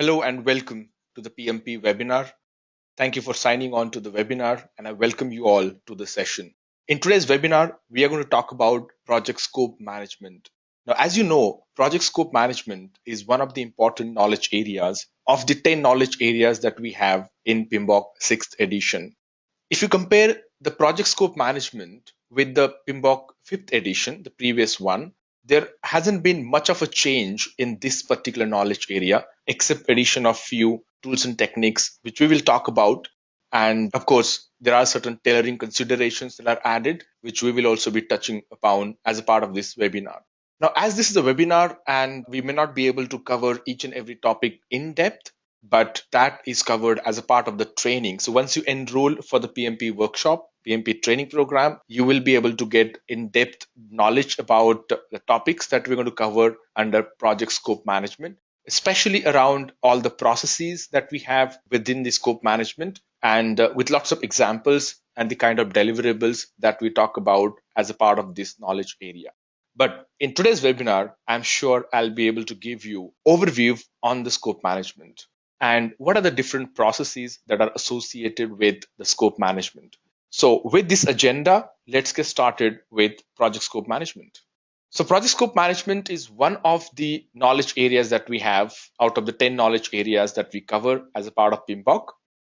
Hello and welcome to the PMP webinar. Thank you for signing on to the webinar and I welcome you all to the session. In today's webinar, we are going to talk about project scope management. Now, as you know, project scope management is one of the important knowledge areas of the 10 knowledge areas that we have in PMBOK 6th edition. If you compare the project scope management with the PMBOK 5th edition, the previous one, there hasn't been much of a change in this particular knowledge area, except addition of few tools and techniques, which we will talk about. And of course, there are certain tailoring considerations that are added, which we will also be touching upon as a part of this webinar. Now, as this is a webinar and we may not be able to cover each and every topic in depth, but that is covered as a part of the training. So once you enroll for the PMP workshop, PMP training program, you will be able to get in-depth knowledge about the topics that we're going to cover under project scope management, especially around all the processes that we have within the scope management and with lots of examples and the kind of deliverables that we talk about as a part of this knowledge area. But in today's webinar, I'm sure I'll be able to give you overview on the scope management and what are the different processes that are associated with the scope management. So with this agenda, let's get started with project scope management. So project scope management is one of the knowledge areas that we have out of the 10 knowledge areas that we cover as a part of PMBOK.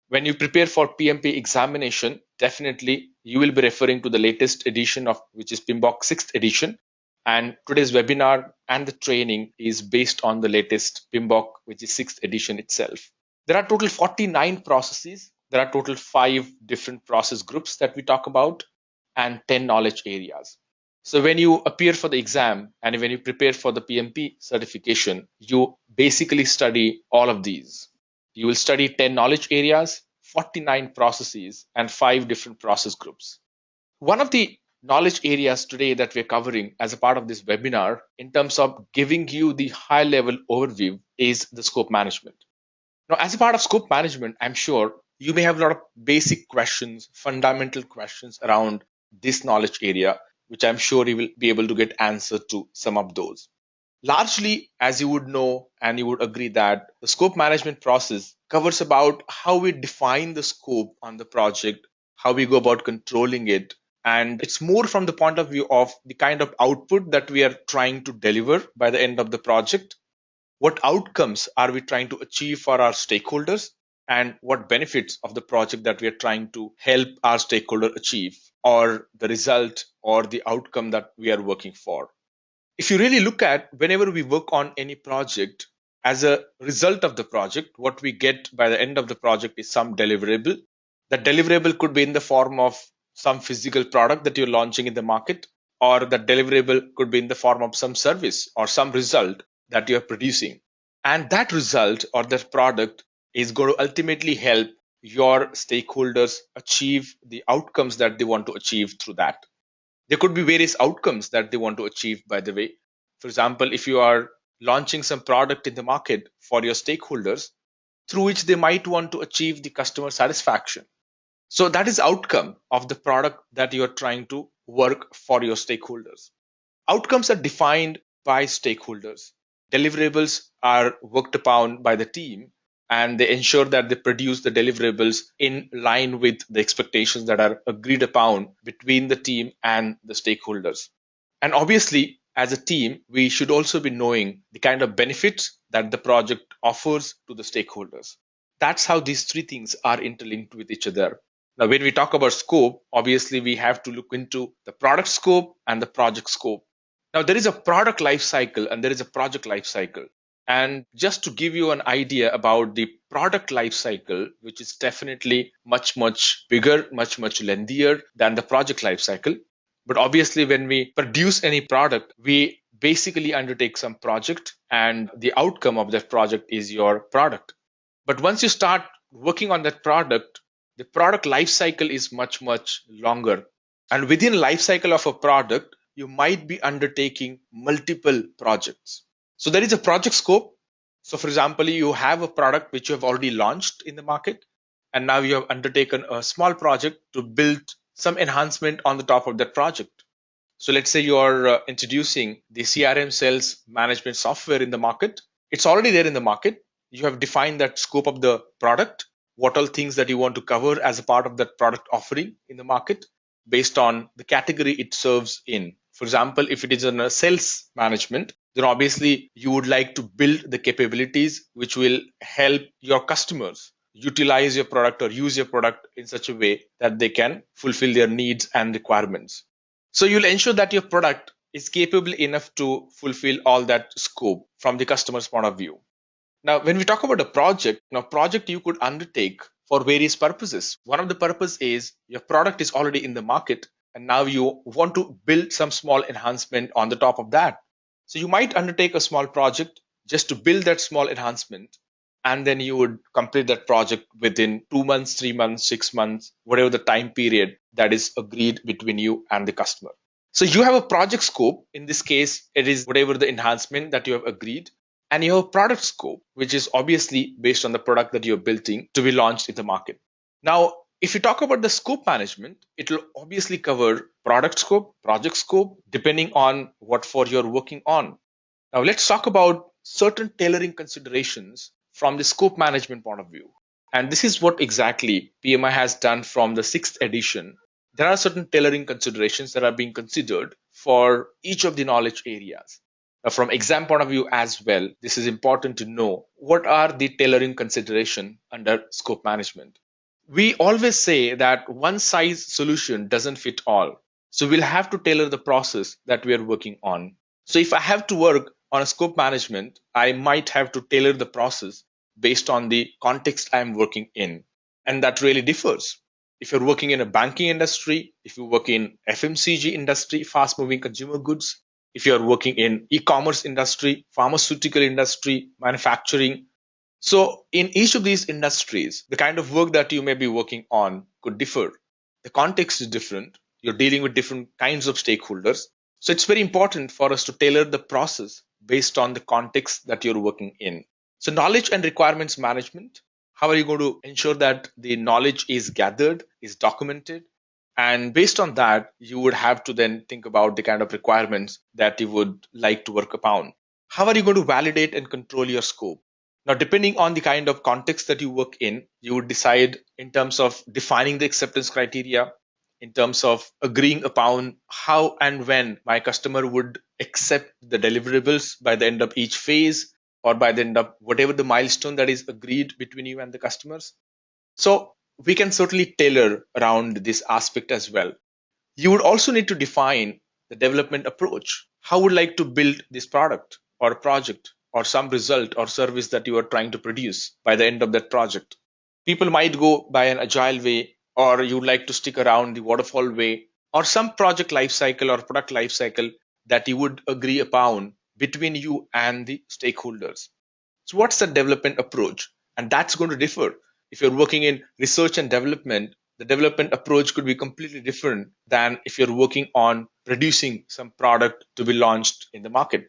When you prepare for PMP examination, definitely you will be referring to the latest edition of which is PMBOK 6th edition. And today's webinar and the training is based on the latest PMBOK, which is 6th edition itself. There are total 49 processes. There are total 5 different process groups that we talk about and 10 knowledge areas. So when you appear for the exam and when you prepare for the PMP certification, you basically study all of these. You will study 10 knowledge areas, 49 processes, and 5 different process groups. One of the knowledge areas today that we're covering as a part of this webinar in terms of giving you the high level overview is the scope management. Now, as a part of scope management, I'm sure you may have a lot of basic questions, fundamental questions around this knowledge area, which I'm sure you will be able to get answer to some of those. Largely, as you would know, and you would agree that the scope management process covers about how we define the scope on the project, how we go about controlling it, and it's more from the point of view of the kind of output that we are trying to deliver by the end of the project. What outcomes are we trying to achieve for our stakeholders? And what benefits of the project that we are trying to help our stakeholder achieve, or the result or the outcome that we are working for? If you really look at whenever we work on any project, as a result of the project, what we get by the end of the project is some deliverable. That deliverable could be in the form of some physical product that you're launching in the market, or that deliverable could be in the form of some service or some result that you're producing. And that result or that product is going to ultimately help your stakeholders achieve the outcomes that they want to achieve through that. There could be various outcomes that they want to achieve, by the way. For example, if you are launching some product in the market for your stakeholders, through which they might want to achieve the customer satisfaction. So that is outcome of the product that you are trying to work for your stakeholders. Outcomes are defined by stakeholders. Deliverables are worked upon by the team and they ensure that they produce the deliverables in line with the expectations that are agreed upon between the team and the stakeholders. And obviously, as a team, we should also be knowing the kind of benefits that the project offers to the stakeholders. That's how these three things are interlinked with each other. Now, when we talk about scope, obviously we have to look into the product scope and the project scope. Now, there is a product life cycle and there is a project life cycle. And just to give you an idea about the product life cycle, which is definitely much, much bigger, much, much lengthier than the project life cycle. But obviously, when we produce any product, we basically undertake some project and the outcome of that project is your product. But once you start working on that product, the product life cycle is much, much longer. And within life cycle of a product, you might be undertaking multiple projects. So there is a project scope. So for example, you have a product which you have already launched in the market, and now you have undertaken a small project to build some enhancement on the top of that project. So let's say you are introducing the CRM sales management software in the market. It's already there in the market, you have defined that scope of the product, what all things that you want to cover as a part of that product offering in the market based on the category it serves in. For example, if it is in a sales management, then obviously you would like to build the capabilities which will help your customers utilize your product or use your product in such a way that they can fulfill their needs and requirements. So you'll ensure that your product is capable enough to fulfill all that scope from the customer's point of view. Now, when we talk about a project, now project you could undertake for various purposes. One of the purpose is your product is already in the market and now you want to build some small enhancement on the top of that. So you might undertake a small project just to build that small enhancement, and then you would complete that project within 2 months, 3 months, 6 months, whatever the time period that is agreed between you and the customer. So you have a project scope. In this case, it is whatever the enhancement that you have agreed, and you have a product scope, which is obviously based on the product that you're building to be launched in the market. Now, if you talk about the scope management, it will obviously cover product scope, project scope, depending on what for you're working on. Now, let's talk about certain tailoring considerations from the scope management point of view. And this is what exactly PMI has done from the sixth edition. There are certain tailoring considerations that are being considered for each of the knowledge areas. From exam point of view as well, this is important to know what are the tailoring consideration under scope management. We always say that one size solution doesn't fit all. So we'll have to tailor the process that we are working on. So if I have to work on a scope management, I might have to tailor the process based on the context I'm working in. And that really differs. If you're working in a banking industry, if you work in FMCG industry, fast moving consumer goods, if you're working in e-commerce industry, pharmaceutical industry, manufacturing. So in each of these industries, the kind of work that you may be working on could differ. The context is different. You're dealing with different kinds of stakeholders. So it's very important for us to tailor the process based on the context that you're working in. So knowledge and requirements management, how are you going to ensure that the knowledge is gathered, is documented? And based on that, you would have to then think about the kind of requirements that you would like to work upon. How are you going to validate and control your scope? Now, depending on the kind of context that you work in, you would decide in terms of defining the acceptance criteria, in terms of agreeing upon how and when my customer would accept the deliverables by the end of each phase or by the end of whatever the milestone that is agreed between you and the customers. So we can certainly tailor around this aspect as well. You would also need to define the development approach. How would you like to build this product or project or some result or service that you are trying to produce by the end of that project? People might go by an agile way, or you would like to stick around the waterfall way, or some project lifecycle or product lifecycle that you would agree upon between you and the stakeholders. So what's the development approach? And that's going to differ. If you're working in research and development, the development approach could be completely different than if you're working on producing some product to be launched in the market.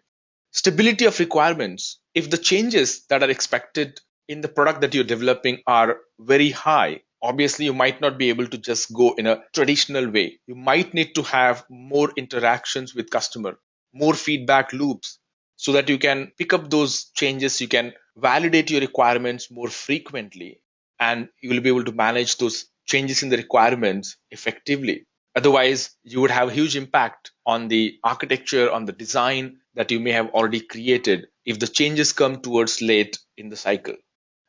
Stability of requirements. If the changes that are expected in the product that you're developing are very high, obviously you might not be able to just go in a traditional way. You might need to have more interactions with customer, more feedback loops, so that you can pick up those changes, you can validate your requirements more frequently, and you will be able to manage those changes in the requirements effectively. Otherwise, you would have a huge impact on the architecture, on the design that you may have already created if the changes come towards late in the cycle.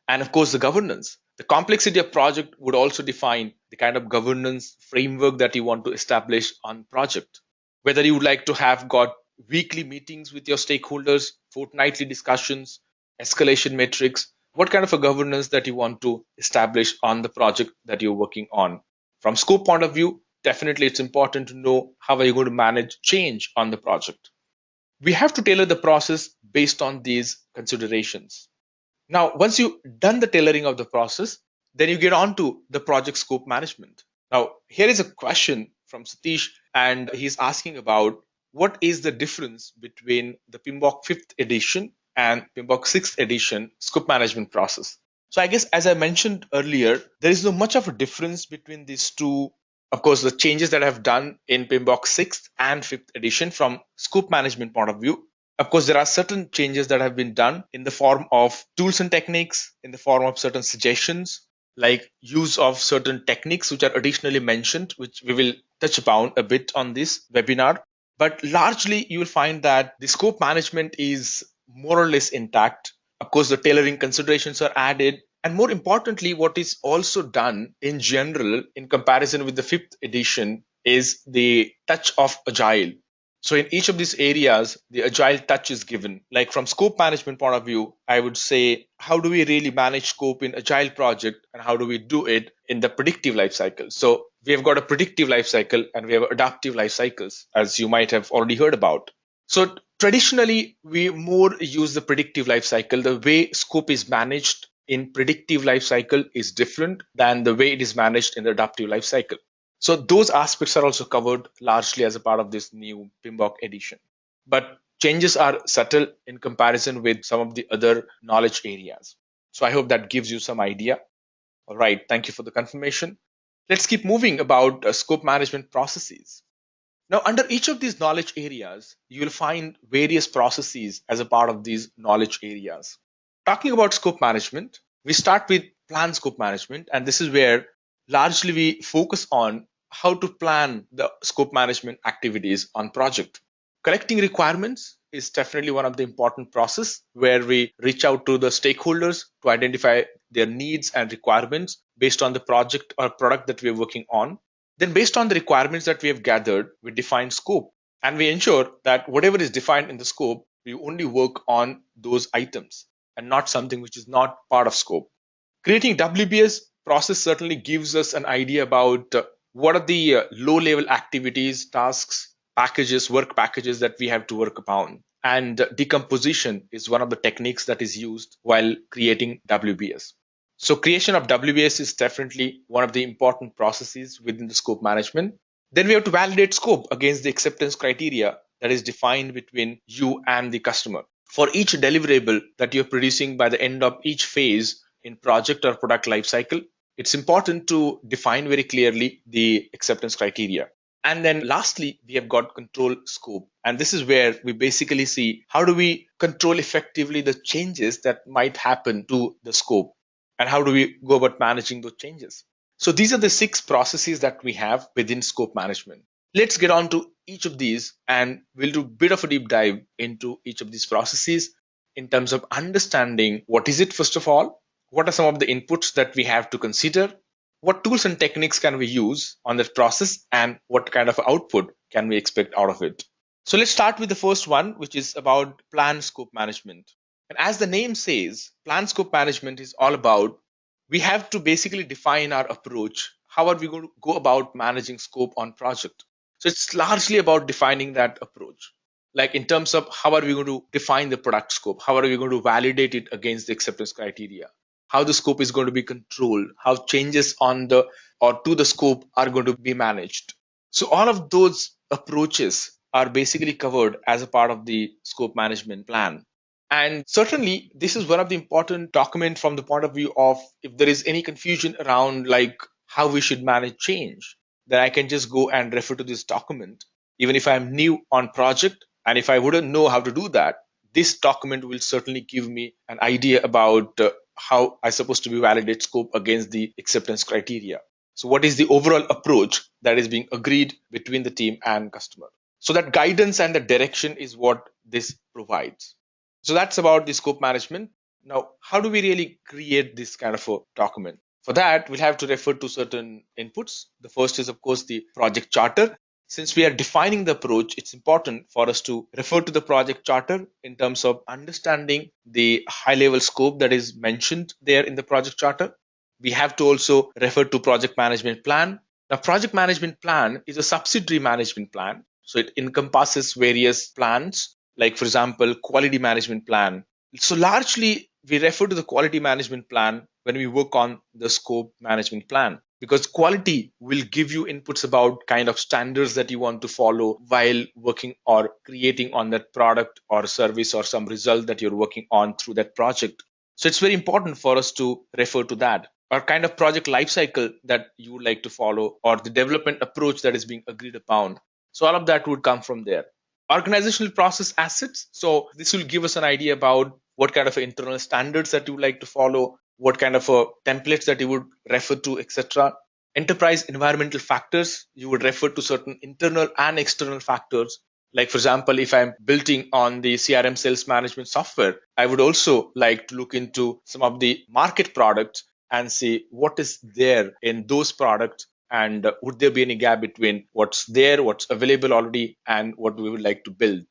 And of course, the governance. The complexity of project would also define the kind of governance framework that you want to establish on project. Whether you would like to have got weekly meetings with your stakeholders, fortnightly discussions, escalation metrics, what kind of a governance that you want to establish on the project that you're working on. From scope point of view, definitely it's important to know how are you going to manage change on the project. We have to tailor the process based on these considerations. Now, once you've done the tailoring of the process, then you get on to the project scope management. Now, here is a question from Satish, and he's asking about what is the difference between the PMBOK 5th edition and PMBOK 6th edition scope management process. So I guess, as I mentioned earlier, there is not much of a difference between these two. Of course, the changes that I've done in PMBOK 6th and 5th edition from scope management point of view, Of course, there are certain changes that have been done in the form of tools and techniques, in the form of certain suggestions, like use of certain techniques which are additionally mentioned, which we will touch upon a bit on this webinar. But largely, you will find that the scope management is more or less intact. Of course, the tailoring considerations are added. And more importantly, what is also done in general in comparison with the fifth edition is the touch of agile. So in each of these areas, the agile touch is given. Like from scope management point of view, I would say, how do we really manage scope in agile project and how do we do it in the predictive life cycle? So we have got a predictive life cycle and we have adaptive life cycles, as you might have already heard about. So traditionally, we more use the predictive life cycle. The way scope is managed in predictive life cycle is different than the way it is managed in the adaptive life cycle. So those aspects are also covered largely as a part of this new PMBOK edition. But changes are subtle in comparison with some of the other knowledge areas. So I hope that gives you some idea. All right, thank you for the confirmation. Let's keep moving about scope management processes. Now, under each of these knowledge areas, you will find various processes as a part of these knowledge areas. Talking about scope management, we start with plan scope management, and this is where largely we focus on how to plan the scope management activities on project. Collecting requirements is definitely one of the important process where we reach out to the stakeholders to identify their needs and requirements based on the project or product that we're working on. Then, based on the requirements that we have gathered, we define scope and we ensure that whatever is defined in the scope, we only work on those items and not something which is not part of scope. Creating WBS process certainly gives us an idea about what are the low level activities, tasks, packages, work packages that we have to work upon. And decomposition is one of the techniques that is used while creating WBS. So creation of WBS is definitely one of the important processes within the scope management. Then we have to validate scope against the acceptance criteria that is defined between you and the customer. For each deliverable that you're producing by the end of each phase in project or product lifecycle, it's important to define very clearly the acceptance criteria. And then lastly, we have got control scope. And this is where we basically see how do we control effectively the changes that might happen to the scope and how do we go about managing those changes. So these are the 6 processes that we have within scope management. Let's get on to each of these and we'll do a bit of a deep dive into each of these processes in terms of understanding what is it first of all, what are some of the inputs that we have to consider, what tools and techniques can we use on that process, and what kind of output can we expect out of it. So let's start with the first one, which is about plan scope management. And as the name says, plan scope management is all about we have to basically define our approach. How are we going to go about managing scope on project? So it's largely about defining that approach. Like in terms of how are we going to define the product scope? How are we going to validate it against the acceptance criteria? How the scope is going to be controlled? How changes on the or to the scope are going to be managed? So all of those approaches are basically covered as a part of the scope management plan. And certainly, this is one of the important documents from the point of view of if there is any confusion around like how we should manage change, then I can just go and refer to this document. Even if I'm new on project and if I wouldn't know how to do that, this document will certainly give me an idea about how I supposed to be validate scope against the acceptance criteria. So what is the overall approach that is being agreed between the team and customer? So that guidance and the direction is what this provides. So that's about the scope management. Now, how do we really create this kind of a document? For that, we'll have to refer to certain inputs. The first is, of course, the project charter. Since we are defining the approach, it's important for us to refer to the project charter in terms of understanding the high level scope that is mentioned there in the project charter. We have to also refer to project management plan. Now, project management plan is a subsidiary management plan. So it encompasses various plans like for example, quality management plan. So largely we refer to the quality management plan when we work on the scope management plan because quality will give you inputs about kind of standards that you want to follow while working or creating on that product or service or some result that you're working on through that project. So it's very important for us to refer to that or kind of project lifecycle that you would like to follow or the development approach that is being agreed upon. So all of that would come from there. Organizational process assets. So this will give us an idea about what kind of internal standards that you would like to follow, what kind of templates that you would refer to, etc. Enterprise environmental factors, you would refer to certain internal and external factors. Like, for example, if I'm building on the CRM sales management software, I would also like to look into some of the market products and see what is there in those products, and would there be any gap between what's there, what's available already, and what we would like to build.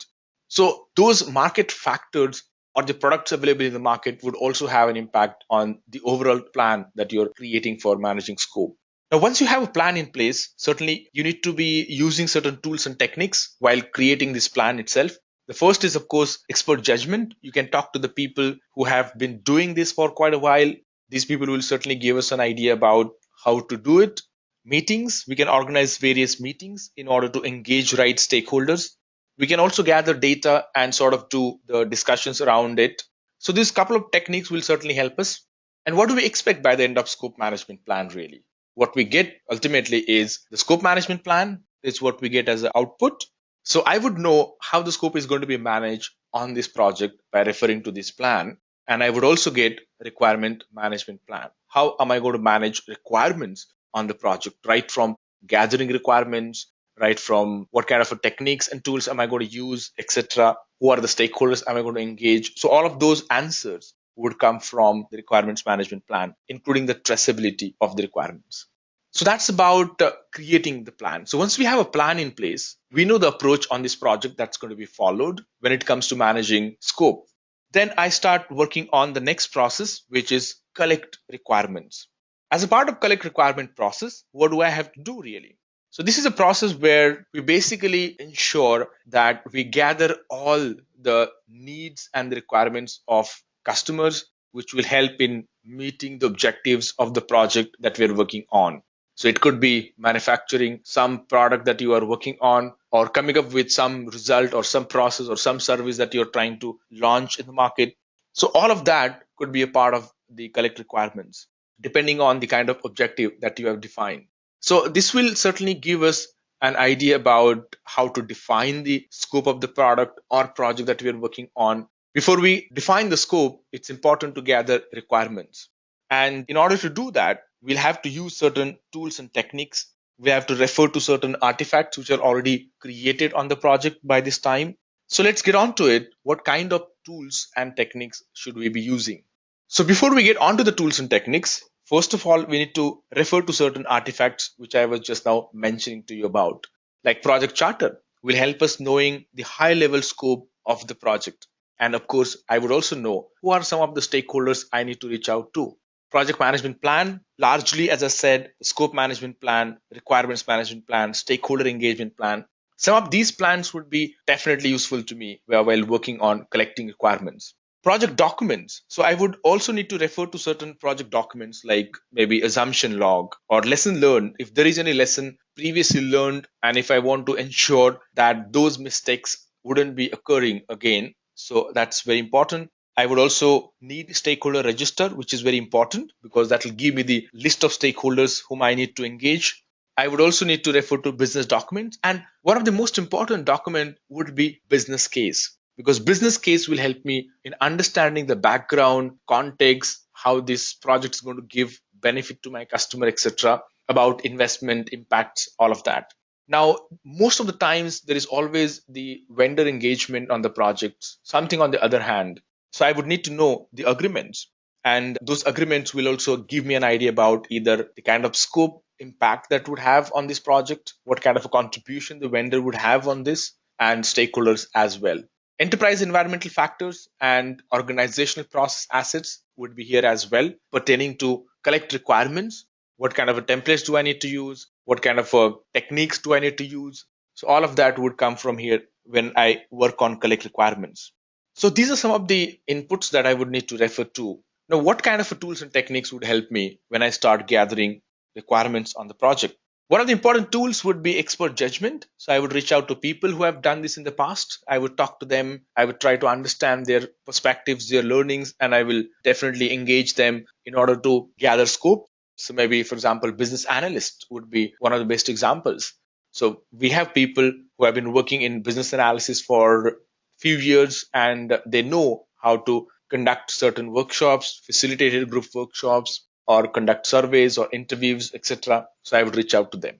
So those market factors or the products available in the market would also have an impact on the overall plan that you're creating for managing scope. Now, once you have a plan in place, certainly you need to be using certain tools and techniques while creating this plan itself. The first is, of course, expert judgment. You can talk to the people who have been doing this for quite a while. These people will certainly give us an idea about how to do it. Meetings, we can organize various meetings in order to engage right stakeholders. We can also gather data and sort of do the discussions around it. So these couple of techniques will certainly help us. And what do we expect by the end of scope management plan really? What we get ultimately is the scope management plan is what we get as an output. So I would know how the scope is going to be managed on this project by referring to this plan. And I would also get requirement management plan. How am I going to manage requirements on the project, right from gathering requirements, right from what kind of techniques and tools am I going to use, etc. Who are the stakeholders am I going to engage? So all of those answers would come from the requirements management plan, including the traceability of the requirements. So that's about creating the plan. So once we have a plan in place, we know the approach on this project that's going to be followed when it comes to managing scope. Then I start working on the next process, which is collect requirements. As a part of collect requirement process, what do I have to do really? So this is a process where we basically ensure that we gather all the needs and the requirements of customers, which will help in meeting the objectives of the project that we're working on. So it could be manufacturing some product that you are working on, or coming up with some result or some process or some service that you're trying to launch in the market. So all of that could be a part of the collect requirements, depending on the kind of objective that you have defined. So this will certainly give us an idea about how to define the scope of the product or project that we are working on. Before we define the scope, it's important to gather requirements. And in order to do that, we'll have to use certain tools and techniques. We have to refer to certain artifacts which are already created on the project by this time. So let's get on to it. What kind of tools and techniques should we be using? So before we get onto the tools and techniques, first of all, we need to refer to certain artifacts which I was just now mentioning to you about. Like project charter will help us knowing the high level scope of the project. And of course, I would also know who are some of the stakeholders I need to reach out to. Project management plan, largely, as I said, scope management plan, requirements management plan, stakeholder engagement plan. Some of these plans would be definitely useful to me while working on collecting requirements. Project documents. So I would also need to refer to certain project documents like maybe assumption log or lesson learned. If there is any lesson previously learned, and if I want to ensure that those mistakes wouldn't be occurring again. So that's very important. I would also need stakeholder register, which is very important because that will give me the list of stakeholders whom I need to engage. I would also need to refer to business documents. And one of the most important document would be business case, because business case will help me in understanding the background, context, how this project is going to give benefit to my customer, etc., about investment impacts, all of that. Now, most of the times there is always the vendor engagement on the projects, something on the other hand. So I would need to know the agreements. And those agreements will also give me an idea about either the kind of scope impact that would have on this project, what kind of a contribution the vendor would have on this, and stakeholders as well. Enterprise environmental factors and organizational process assets would be here as well, pertaining to collect requirements. What kind of a templates do I need to use? What kind of techniques do I need to use? So all of that would come from here when I work on collect requirements. So these are some of the inputs that I would need to refer to. Now, what kind of tools and techniques would help me when I start gathering requirements on the project? One of the important tools would be expert judgment. So I would reach out to people who have done this in the past. I would talk to them. I would try to understand their perspectives, their learnings, and I will definitely engage them in order to gather scope. So maybe, for example, business analyst would be one of the best examples. So we have people who have been working in business analysis for few years, and they know how to conduct certain workshops, facilitated group workshops, or conduct surveys or interviews, etc. So I would reach out to them.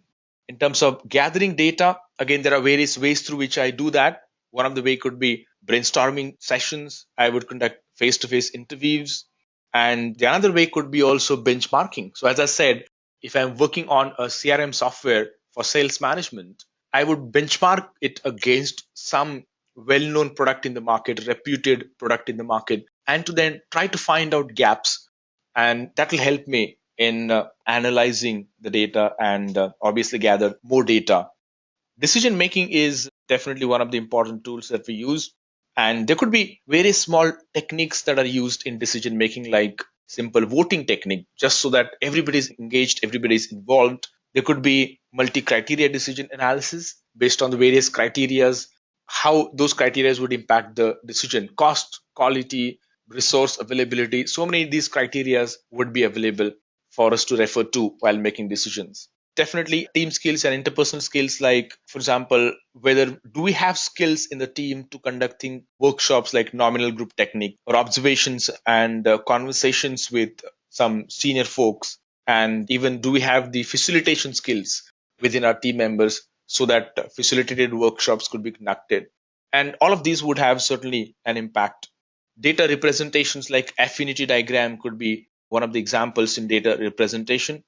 In terms of gathering data, again, there are various ways through which I do that. One of the way could be brainstorming sessions. I would conduct face-to-face interviews. And the other way could be also benchmarking. So as I said, if I'm working on a CRM software for sales management, I would benchmark it against some well-known product in the market, reputed product in the market, and to then try to find out gaps. And that will help me in analyzing the data and obviously gather more data. Decision making is definitely one of the important tools that we use. And there could be very small techniques that are used in decision making, like simple voting technique, just so that everybody's engaged, everybody's involved. There could be multi-criteria decision analysis based on the various criterias, how those criterias would impact the decision: cost, quality, resource availability. So many of these criterias would be available for us to refer to while making decisions. Definitely team skills and interpersonal skills, like for example, whether do we have skills in the team to conducting workshops like nominal group technique or observations and conversations with some senior folks, and even do we have the facilitation skills within our team members so that facilitated workshops could be conducted. And all of these would have certainly an impact. Data representations like affinity diagram could be one of the examples in data representation.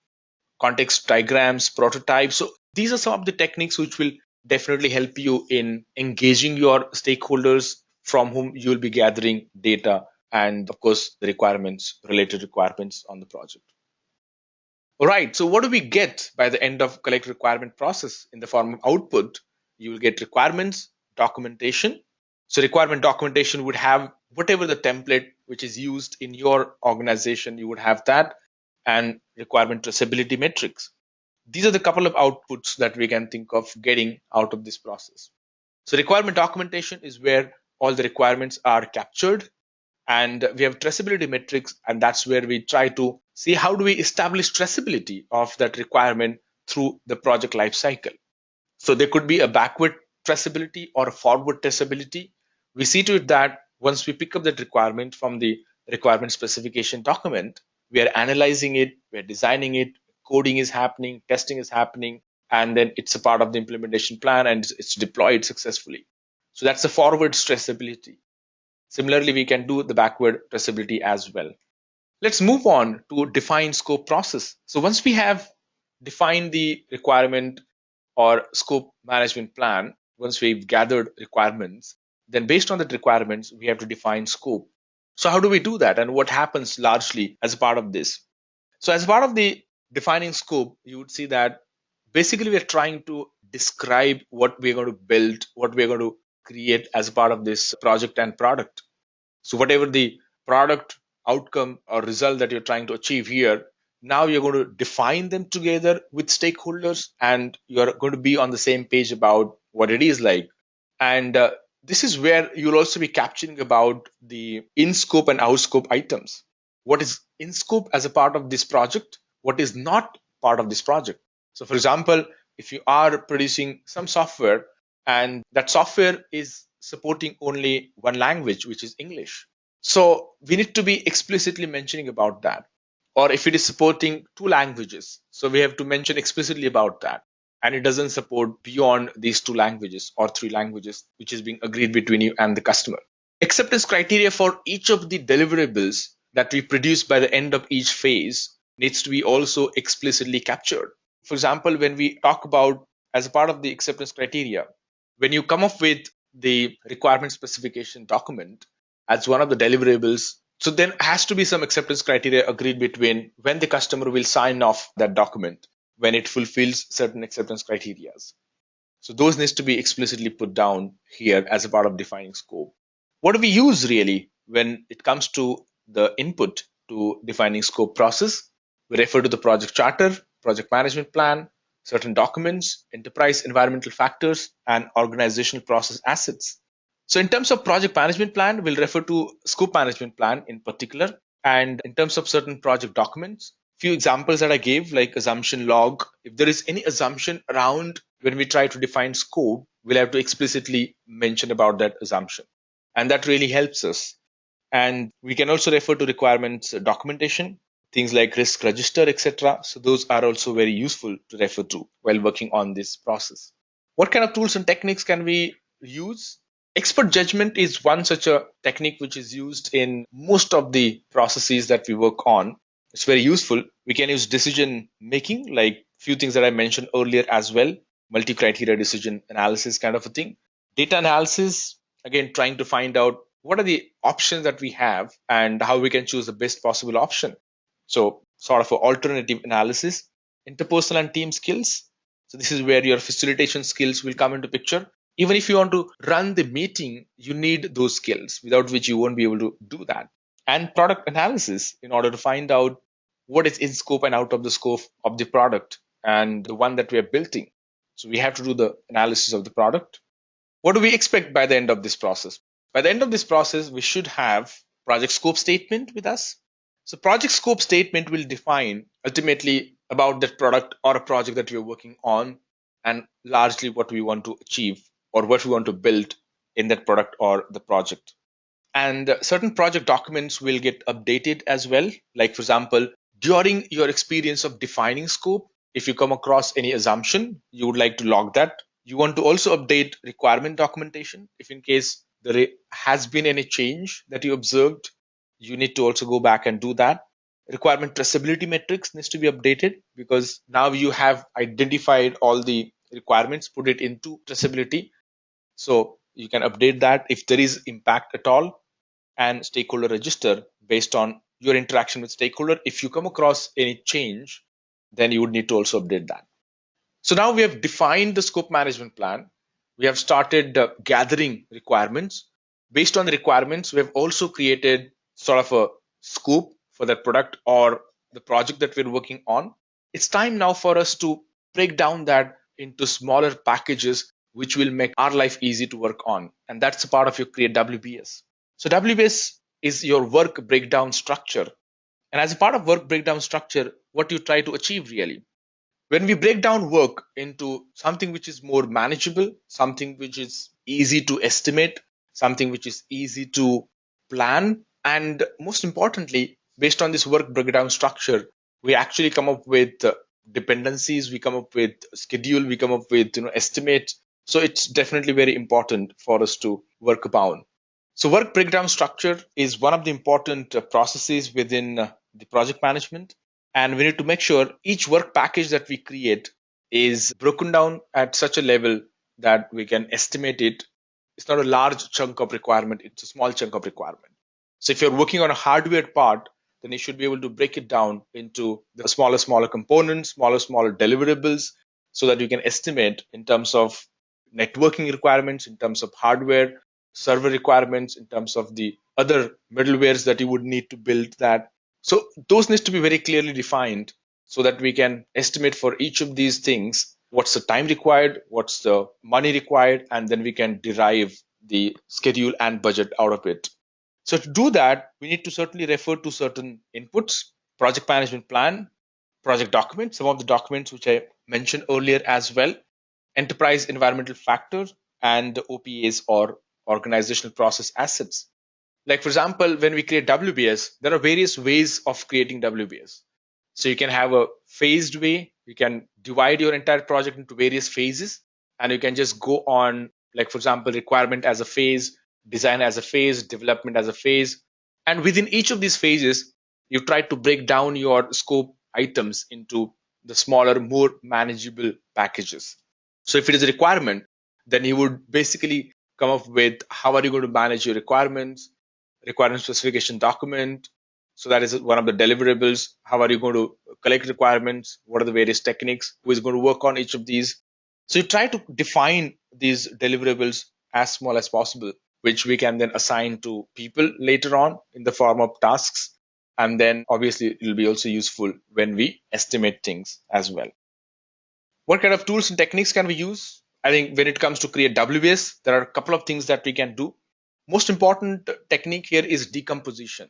Context diagrams, prototypes. So these are some of the techniques which will definitely help you in engaging your stakeholders from whom you will be gathering data, and of course the requirements, related requirements on the project. All right, so what do we get by the end of collect requirement process in the form of output? You will get requirements, documentation. So requirement documentation would have whatever the template which is used in your organization, you would have that, and requirement traceability metrics. These are the couple of outputs that we can think of getting out of this process. So requirement documentation is where all the requirements are captured, and we have traceability metrics, and that's where we try to see how do we establish traceability of that requirement through the project life cycle. So there could be a backward traceability or a forward traceability. We see to it that once we pick up that requirement from the requirement specification document, we are analyzing it, we're designing it, coding is happening, testing is happening, and then it's a part of the implementation plan and it's deployed successfully. So that's the forward traceability. Similarly, we can do the backward traceability as well. Let's move on to define scope process. So once we have defined the requirement or scope management plan, once we've gathered requirements, then based on the requirements, we have to define scope. So how do we do that, and what happens largely as a part of this? So as part of the defining scope, you would see that basically we're trying to describe what we're going to build, what we're going to create as a part of this project and product. So whatever the product outcome or result that you're trying to achieve here, now you're going to define them together with stakeholders, and you're going to be on the same page about what it is like. And this is where you'll also be capturing about the in scope and out scope items. What is in scope as a part of this project? What is not part of this project? So for example, if you are producing some software and that software is supporting only one language, which is English, so we need to be explicitly mentioning about that. Or if it is supporting two languages, so we have to mention explicitly about that. And it doesn't support beyond these two languages or three languages, which is being agreed between you and the customer. Acceptance criteria for each of the deliverables that we produce by the end of each phase needs to be also explicitly captured. For example, when we talk about as a part of the acceptance criteria, when you come up with the requirement specification document as one of the deliverables, so then has to be some acceptance criteria agreed between when the customer will sign off that document, when it fulfills certain acceptance criteria. So those needs to be explicitly put down here as a part of defining scope. What do we use really when it comes to the input to defining scope process? We refer to the project charter, project management plan, certain documents, enterprise environmental factors, and organizational process assets. So in terms of project management plan, we'll refer to scope management plan in particular. And in terms of certain project documents, few examples that I gave, like assumption log. If there is any assumption around when we try to define scope, we'll have to explicitly mention about that assumption. And that really helps us. And we can also refer to requirements documentation, things like risk register, etc. So those are also very useful to refer to while working on this process. What kind of tools and techniques can we use? Expert judgment is one such a technique which is used in most of the processes that we work on. It's very useful. We can use decision making, like few things that I mentioned earlier as well, multi-criteria decision analysis kind of a thing. Data analysis, again, trying to find out what are the options that we have and how we can choose the best possible option. So sort of an alternative analysis. Interpersonal and team skills. So this is where your facilitation skills will come into picture. Even if you want to run the meeting, you need those skills, without which you won't be able to do that. And product analysis, in order to find out what is in scope and out of the scope of the product and the one that we are building. So we have to do the analysis of the product. What do we expect by the end of this process? By the end of this process, we should have project scope statement with us. So project scope statement will define ultimately about that product or a project that we're working on, and largely what we want to achieve or what we want to build in that product or the project. And certain project documents will get updated as well. Like, for example, during your experience of defining scope, if you come across any assumption, you would like to log that. You want to also update requirement documentation. If in case there has been any change that you observed, you need to also go back and do that. Requirement traceability metrics needs to be updated, because now you have identified all the requirements, put it into traceability. So you can update that if there is impact at all. And stakeholder register, based on your interaction with stakeholder. If you come across any change, then you would need to also update that. So now we have defined the scope management plan. We have started gathering requirements. Based on the requirements, we have also created sort of a scope for that product or the project that we're working on. It's time now for us to break down that into smaller packages, which will make our life easy to work on. And that's a part of your Create WBS. So WBS is your work breakdown structure. And as a part of work breakdown structure, what you try to achieve really. When we break down work into something which is more manageable, something which is easy to estimate, something which is easy to plan, and most importantly, based on this work breakdown structure, we actually come up with dependencies, we come up with schedule, we come up with estimates. So it's definitely very important for us to work upon. So work breakdown structure is one of the important processes within the project management. And we need to make sure each work package that we create is broken down at such a level that we can estimate it. It's not a large chunk of requirement, it's a small chunk of requirement. So if you're working on a hardware part, then you should be able to break it down into the smaller components, smaller deliverables, so that you can estimate in terms of networking requirements, in terms of hardware, server requirements, in terms of the other middlewares that you would need to build that. So those needs to be very clearly defined so that we can estimate for each of these things what's the time required, what's the money required, and then we can derive the schedule and budget out of it. So to do that, we need to certainly refer to certain inputs, project management plan, project documents, some of the documents which I mentioned earlier as well, enterprise environmental factors, and the OPAs or organizational process assets. Like, for example, when we create WBS, there are various ways of creating WBS. So you can have a phased way. You can divide your entire project into various phases, and you can just go on, like, for example, requirement as a phase, design as a phase, development as a phase. And within each of these phases, you try to break down your scope items into the smaller, more manageable packages. So if it is a requirement, then you would basically come up with how are you going to manage your requirements, requirement specification document. So that is one of the deliverables. How are you going to collect requirements? What are the various techniques? Who is going to work on each of these? So you try to define these deliverables as small as possible, which we can then assign to people later on in the form of tasks. And then obviously it will be also useful when we estimate things as well. What kind of tools and techniques can we use? I think when it comes to create WBS, there are a couple of things that we can do. Most important technique here is decomposition.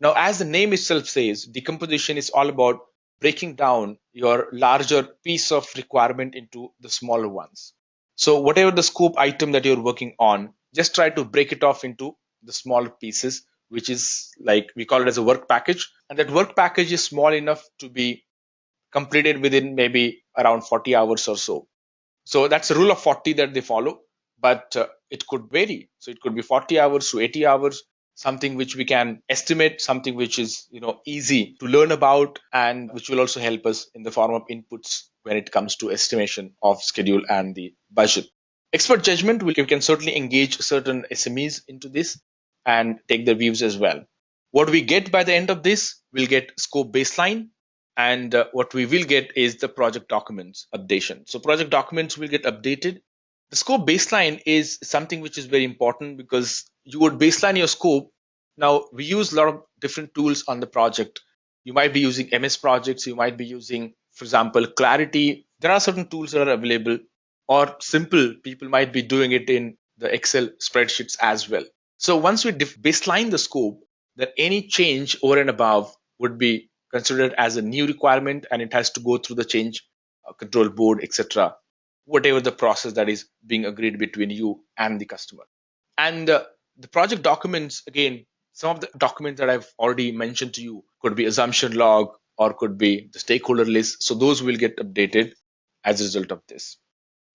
Now, as the name itself says, decomposition is all about breaking down your larger piece of requirement into the smaller ones. So whatever the scope item that you're working on, just try to break it off into the smaller pieces, which is like we call it as a work package. And that work package is small enough to be completed within maybe around 40 hours or so. So that's a rule of 40 that they follow, but it could vary. So it could be 40 hours to 80 hours, something which we can estimate, something which is easy to learn about, and which will also help us in the form of inputs when it comes to estimation of schedule and the budget. Expert judgment, we can certainly engage certain SMEs into this and take their views as well. What we get by the end of this, we'll get scope baseline, and what we will get is the project documents updation. So project documents will get updated. The scope baseline is something which is very important because you would baseline your scope. Now we use a lot of different tools on the project. You might be using MS projects, you might be using, for example, Clarity. There are certain tools that are available, or simple people might be doing it in the Excel spreadsheets as well. So once we baseline the scope, then any change over and above would be considered as a new requirement, and it has to go through the change control board, etc. Whatever the process that is being agreed between you and the customer. And the project documents, again, some of the documents that I've already mentioned to you could be assumption log or could be the stakeholder list. So those will get updated as a result of this.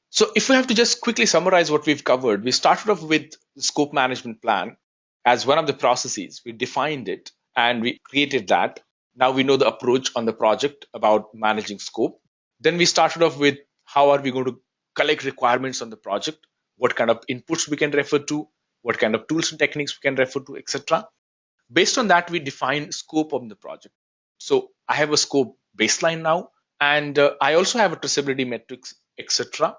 So if we have to just quickly summarize what we've covered, we started off with the scope management plan as one of the processes. We defined it and we created that. Now we know the approach on the project about managing scope. Then we started off with how are we going to collect requirements on the project, what kind of inputs we can refer to, what kind of tools and techniques we can refer to, etc. Based on that, we define scope of the project. So I have a scope baseline now, and I also have a traceability metrics, etc.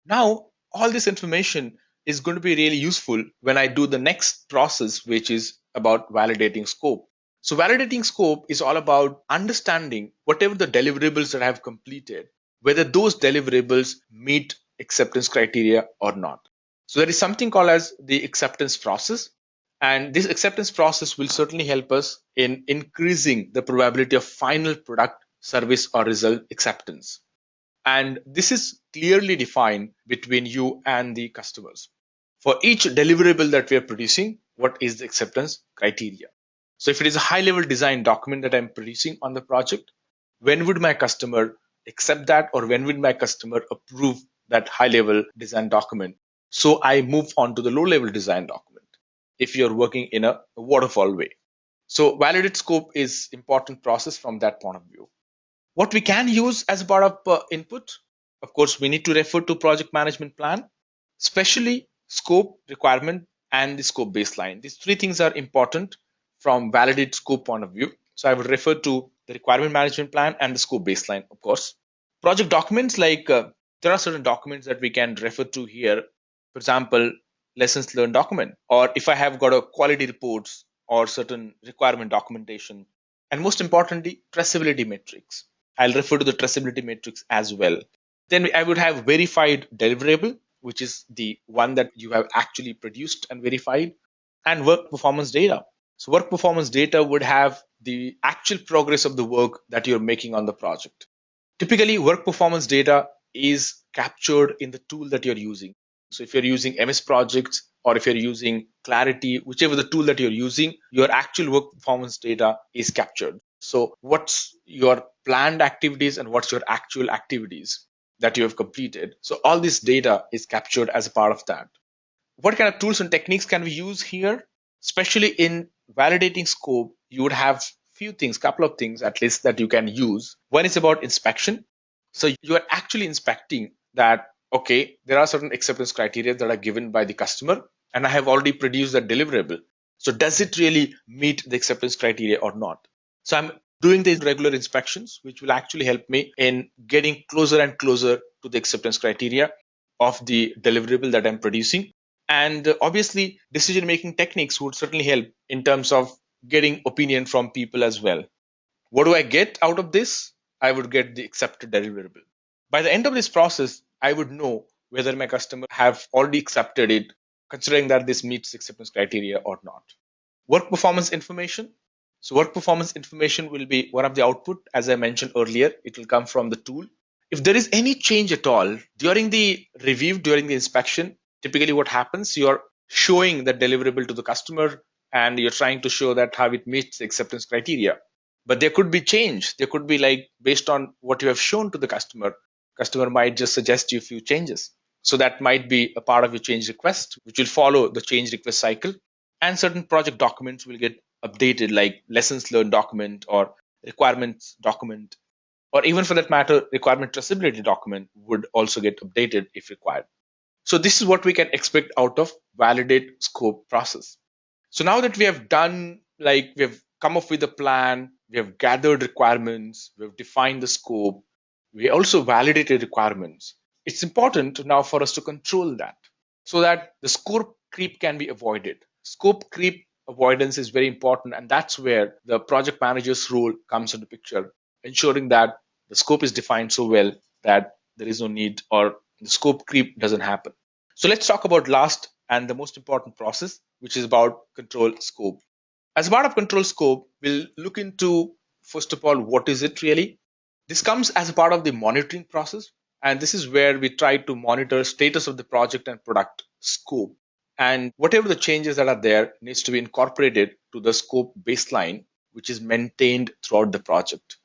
Now, all this information is going to be really useful when I do the next process, which is about validating scope. So validating scope is all about understanding whatever the deliverables that I have completed, whether those deliverables meet acceptance criteria or not. So there is something called as the acceptance process. And this acceptance process will certainly help us in increasing the probability of final product, service, or result acceptance. And this is clearly defined between you and the customers. For each deliverable that we are producing, what is the acceptance criteria? So if it is a high level design document that I'm producing on the project, when would my customer accept that, or when would my customer approve that high level design document? So I move on to the low level design document if you're working in a waterfall way. So validate scope is important process from that point of view. What we can use as part of input, of course, we need to refer to project management plan, especially scope, requirement, and the scope baseline. These three things are important from validate scope point of view. So I would refer to the requirement management plan and the scope baseline, of course. Project documents, like there are certain documents that we can refer to here. For example, lessons learned document, or if I have got a quality reports or certain requirement documentation, and most importantly, traceability metrics. I'll refer to the traceability matrix as well. Then I would have verified deliverable, which is the one that you have actually produced and verified, and work performance data. So work performance data would have the actual progress of the work that you're making on the project. Typically, work performance data is captured in the tool that you're using. So if you're using MS projects or if you're using Clarity, whichever the tool that you're using, your actual work performance data is captured. So what's your planned activities and what's your actual activities that you have completed? So all this data is captured as a part of that. What kind of tools and techniques can we use here? Especially in validating scope, you would have few things, couple of things at least that you can use. One is about inspection. So you are actually inspecting that, okay, there are certain acceptance criteria that are given by the customer, and I have already produced that deliverable. So does it really meet the acceptance criteria or not? So I'm doing these regular inspections, which will actually help me in getting closer and closer to the acceptance criteria of the deliverable that I'm producing. And obviously, decision-making techniques would certainly help in terms of getting opinion from people as well. What do I get out of this? I would get the accepted deliverable. By the end of this process, I would know whether my customer have already accepted it, considering that this meets acceptance criteria or not. Work performance information. So work performance information will be one of the output. As I mentioned earlier, it will come from the tool. If there is any change at all during the review, during the inspection, typically what happens, you're showing the deliverable to the customer and you're trying to show that how it meets the acceptance criteria. But there could be change. There could be like based on what you have shown to the customer might just suggest you a few changes. So that might be a part of your change request, which will follow the change request cycle. And certain project documents will get updated, like lessons learned document or requirements document, or even for that matter, requirement traceability document would also get updated if required. So this is what we can expect out of validate scope process. So now that we have done, like we have come up with a plan, we have gathered requirements, we have defined the scope, we also validated requirements. It's important now for us to control that so that the scope creep can be avoided. Scope creep avoidance is very important, and that's where the project manager's role comes into picture, ensuring that the scope is defined so well that there is no need or the scope creep doesn't happen. So let's talk about last and the most important process, which is about control scope. As part of control scope, we'll look into, first of all, what is it really? This comes as a part of the monitoring process, and this is where we try to monitor status of the project and product scope. And whatever the changes that are there needs to be incorporated to the scope baseline, which is maintained throughout the project.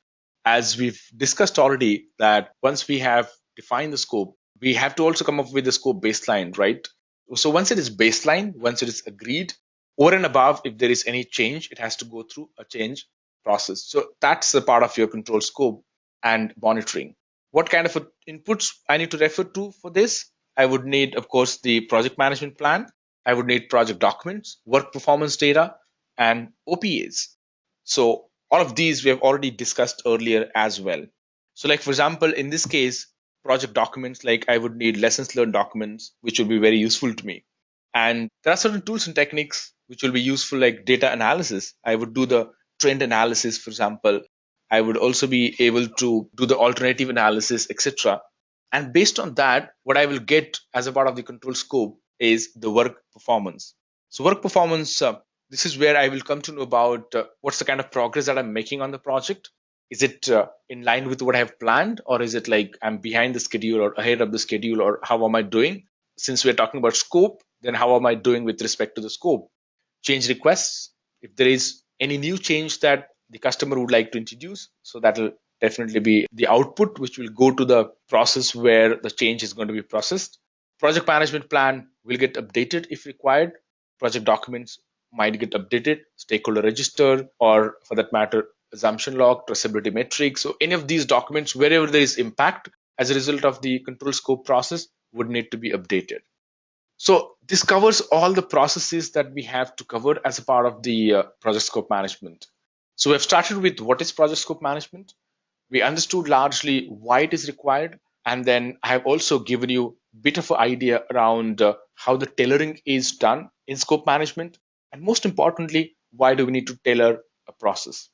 As we've discussed already, that once we have defined the scope, we have to also come up with the scope baseline, right? So once it is baseline, once it is agreed, over and above, if there is any change, it has to go through a change process. So that's the part of your control scope and monitoring. What kind of inputs I need to refer to for this? I would need, of course, the project management plan. I would need project documents, work performance data, and OPAs. So all of these we have already discussed earlier as well. So like, for example, in this case, project documents, like I would need lessons learned documents, which will be very useful to me. And there are certain tools and techniques which will be useful, like data analysis. I would do the trend analysis, for example. I would also be able to do the alternative analysis, etc. And based on that, what I will get as a part of the control scope is the work performance. So work performance, this is where I will come to know about what's the kind of progress that I'm making on the project. Is it in line with what I have planned, or is it like I'm behind the schedule or ahead of the schedule, or how am I doing? Since we're talking about scope, then how am I doing with respect to the scope? Change requests, if there is any new change that the customer would like to introduce, so that will definitely be the output which will go to the process where the change is going to be processed. Project management plan will get updated if required. Project documents might get updated, stakeholder register, or for that matter, assumption log, traceability metrics. So any of these documents, wherever there is impact as a result of the control scope process, would need to be updated. So this covers all the processes that we have to cover as a part of the project scope management. So we have started with what is project scope management. We understood largely why it is required. And then I have also given you a bit of an idea around how the tailoring is done in scope management. And most importantly, why do we need to tailor a process?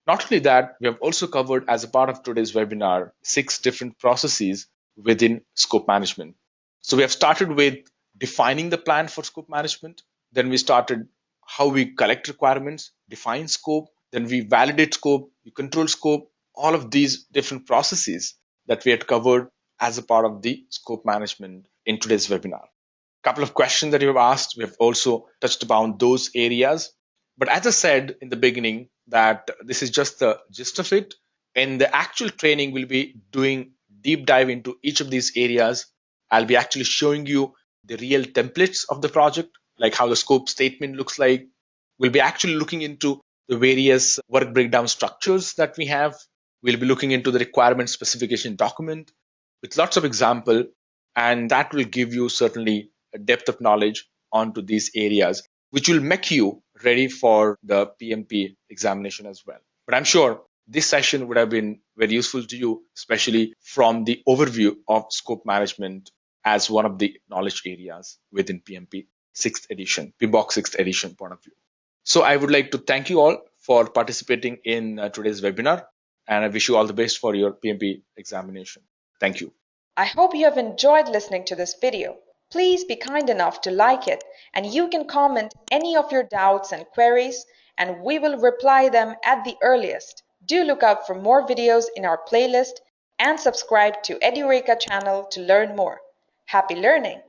Not only that, we have also covered as a part of today's webinar, 6 different processes within scope management. So we have started with defining the plan for scope management. Then we started how we collect requirements, define scope, then we validate scope, we control scope, all of these different processes that we had covered as a part of the scope management in today's webinar. Couple of questions that you have asked, we have also touched upon those areas. But as I said in the beginning, that this is just the gist of it. In the actual training, we'll be doing deep dive into each of these areas. I'll be actually showing you the real templates of the project, like how the scope statement looks like. We'll be actually looking into the various work breakdown structures that we have. We'll be looking into the requirement specification document with lots of example, and that will give you certainly a depth of knowledge onto these areas, which will make you ready for the PMP examination as well. But I'm sure this session would have been very useful to you, especially from the overview of scope management as one of the knowledge areas within PMP 6th edition, PMBOK 6th edition point of view. So I would like to thank you all for participating in today's webinar, and I wish you all the best for your PMP examination. Thank you. I hope you have enjoyed listening to this video. Please be kind enough to like it, and you can comment any of your doubts and queries, and we will reply them at the earliest. Do look out for more videos in our playlist and subscribe to Edureka channel to learn more. Happy learning!